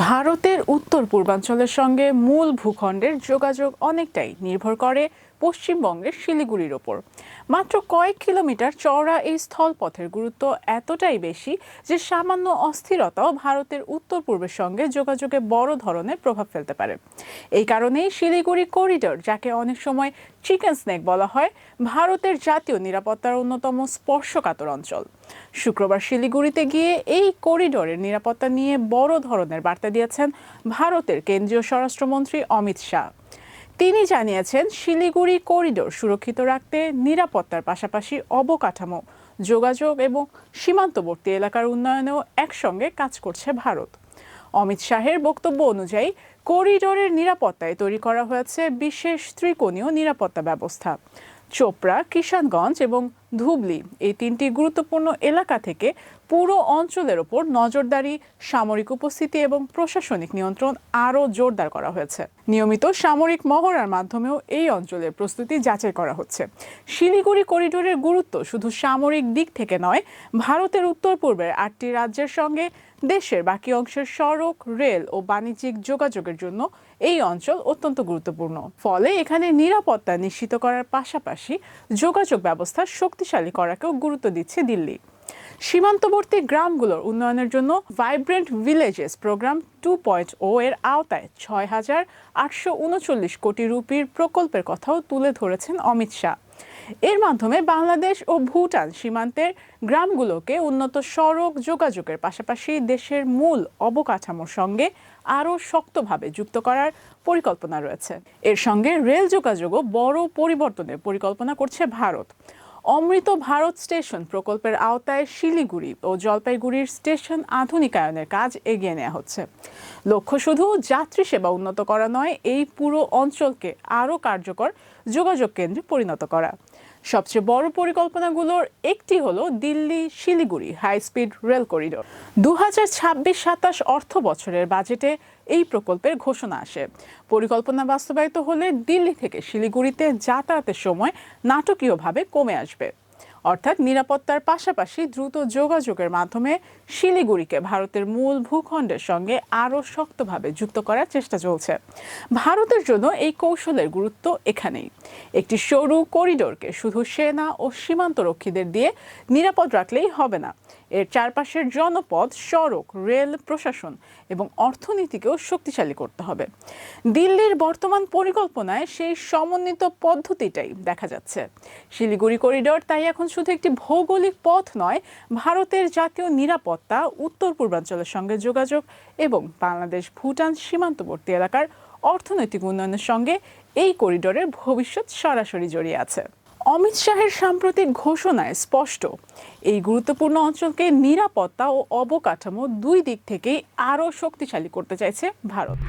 ভারতের উত্তর পূর্বাঞ্চলের সঙ্গে মূল ভূখণ্ডের যোগাযোগ অনেকটাই নির্ভর করে পশ্চিমবঙ্গের শিলিগুড়ির ওপর। মাত্র কয়েক কিলোমিটার চওড়া এই স্থলপথের গুরুত্ব এতটাই বেশি যে সামান্য অস্থিরতাও ভারতের উত্তর পূর্বের সঙ্গে যোগাযোগে বড় ধরনের প্রভাব ফেলতে পারে। এই কারণেই শিলিগুড়ি করিডোর, যাকে অনেক সময় চিকেন স্নেক বলা হয়, ভারতের জাতীয় নিরাপত্তার অন্যতম স্পর্শকাতর অঞ্চল। শুক্রবার শিলিগুড়িতে গিয়ে এই করিডোরের নিরাপত্তা নিয়ে বড় ধরনের বার্তা দিয়েছেন ভারতের কেন্দ্রীয় স্বরাষ্ট্রমন্ত্রী অমিত শাহ। তিনি জানিয়েছেন, শিলিগুড়ি করিডোর সুরক্ষিত রাখতে নিরাপত্তার পাশাপাশি অবকাঠামো, যোগাযোগ এবং সীমান্তবর্তী এলাকার উন্নয়নেও একসঙ্গে কাজ করছে ভারত। অমিত শাহের বক্তব্য অনুযায়ী করিডোরের নিরাপত্তায় তৈরি করা হয়েছে বিশেষ ত্রিকোণীয় নিরাপত্তা ব্যবস্থা। চোপড়া, কিষানগঞ্জ এবং ধুবলি, এই তিনটি গুরুত্বপূর্ণ এলাকা থেকে পুরো অঞ্চলের ওপর নজরদারি, সামরিক উপস্থিতি এবং প্রশাসনিক নিয়ন্ত্রণ আরও জোরদার করা হয়েছে। নিয়মিত সামরিক মহড়ার মাধ্যমেও এই অঞ্চলের প্রস্তুতি যাচাই করা হচ্ছে। শিলিগুড়ি করিডোরের গুরুত্ব শুধু সামরিক দিক থেকে নয়, ভারতের উত্তর পূর্বের 8টি রাজ্যের সঙ্গে দেশের বাকি অংশের সড়ক, রেল ও বাণিজ্যিক যোগাযোগের জন্য এই অঞ্চল অত্যন্ত গুরুত্বপূর্ণ। ফলে এখানে নিরাপত্তা নিশ্চিত করার পাশাপাশি যোগাযোগ ব্যবস্থা শক্তিশালী করাকেও গুরুত্ব দিচ্ছে দিল্লি। সীমান্তবর্তী গ্রামগুলোর উন্নয়নের জন্য ভাইব্রেন্ট ভিলেজেস প্রোগ্রাম 2.0 এর আওতায় 6,839 কোটি রুপির প্রকল্পের কথাও তুলে ধরেছেন অমিত শাহ। এর মাধ্যমে বাংলাদেশ ও ভুটান সীমান্তের গ্রামগুলোকে উন্নত সড়ক যোগাযোগের পাশাপাশি দেশের মূল অবকাঠামোর সঙ্গে আরও শক্তভাবে যুক্ত করার পরিকল্পনা রয়েছে। এর সঙ্গে রেল যোগাযোগও বড় পরিবর্তনের পরিকল্পনা করছে ভারত। অমৃত ভারত স্টেশন প্রকল্পের আওতায় শিলিগুড়ি ও জলপাইগুড়ির স্টেশন আধুনিকায়নের কাজ এগিয়ে নেওয়া হচ্ছে। লক্ষ্য শুধু যাত্রী সেবা উন্নত করা নয়, এই পুরো অঞ্চলকে আরও কার্যকর যোগাযোগ কেন্দ্রে পরিণত করা। সবচেয়ে বড় পরিকল্পনাগুলোর একটি হলো Delhi Siliguri high speed rail corridor. 2026-27 অর্থ বছরের বাজেটে এই প্রকল্পের ঘোষণা আসে। পরিকল্পনা বাস্তবায়িত হলে দিল্লি থেকে শিলিগুড়িতে যাতায়াতের সময় নাটকীয়ভাবে কমে আসবে। অর্থাৎ নিরাপত্তার পাশাপাশি দ্রুত যোগাযোগের মাধ্যমে শিলিগুড়িকে ভারতের মূল ভূখণ্ডের সঙ্গে আরও শক্তভাবে যুক্ত করার চেষ্টা চলছে। ভারতের জন্য এই কৌশলের গুরুত্ব এখানেই। একটি সরু করিডোরকে শুধু সেনা ও সীমান্তরক্ষীদের দিয়ে নিরাপদ রাখলেই হবে না, এর চারপাশের জনপদ, সড়ক, রেল, প্রশাসন এবং অর্থনীতিকেও শক্তিশালী করতে হবে। দিল্লির বর্তমান পরিকল্পনায় সেই সমন্বিত পদ্ধতিটাই দেখা যাচ্ছে। শিলিগুড়ি করিডোর তাই এখন শুধু একটি ভৌগোলিক পথ নয়, ভারতের জাতীয় নিরাপত্তা, উত্তর পূর্বাঞ্চলের সঙ্গে যোগাযোগ এবং বাংলাদেশ ভুটান সীমান্তবর্তী এলাকার অর্থনৈতিক উন্নয়নের সঙ্গে এই করিডোরের ভবিষ্যৎ সরাসরি জড়িয়ে আছে। অমিত শাহের সাম্প্রতিক ঘোষণায় স্পষ্ট, এই গুরুত্বপূর্ণ অঞ্চলকে নিরাপত্তা ও অবকাঠামো দুই দিক থেকেই আরও শক্তিশালী করতে চাইছে ভারত।